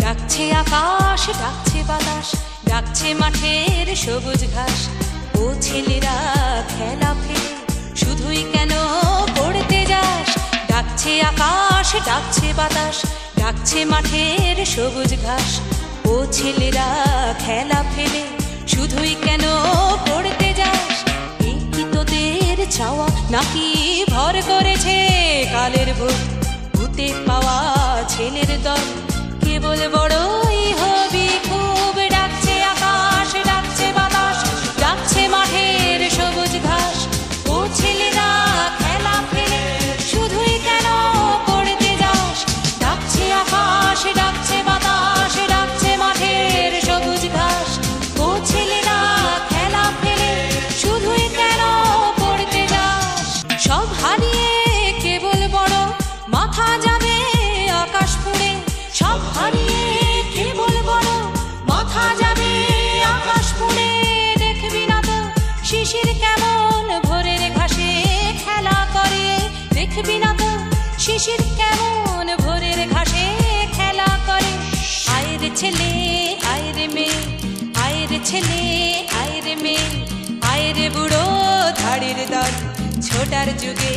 ডাকছে আকাশ, ডাকছে বাতাস, ডাকছে মাঠের সবুজ ঘাস। ও ছেলেরা খেলা ফেলে শুধুই কেন পড়তে যাস? ডাকছে আকাশ, ডাকছে বাতাস, ডাকছে মাঠের সবুজ ঘাস। ও ছেলেরা খেলা ফেলে শুধুই কেন পড়তে যাস? এই কি তোদের চাওয়া নাকি ভর করেছে কালের ভূত? ভূতে পাওয়া ছেলের দল কেবল বড়ই হবি খুব। ডাকছে আকাশ, ডাকছে বাতাস, ডাকছে মাঠের সবুজ ঘাস। ও ছেলেরা খেলা ফেলে শুধুই কেন পড়তে যাস? ডাকছে আকাশ, ডাকছে বাতাস, ডাকছে মাঠের সবুজ ঘাস। ও ছেলেরা খেলা ফেলে শুধুই কেন পড়তে যাস? সব হারিয়ে কেবল বড় মাথা যাবে আকাশ পুড়ে। সব হারিয়ে কেবল বড় মাথা যাবে আকাশ পুড়ে। দেখবি না তো শিশির কেমন ভোরের ঘাসে খেলা করে? দেখবি না তো শিশির কেমন ভোরের ঘাসে খেলা করে? আয় রে ছেলে, আয় রে মেয়ে, আয় রে ছেলে, আয় রে মেয়ে, আয় রে বুড়ো ধাড়ির দল ছোটার যুগে।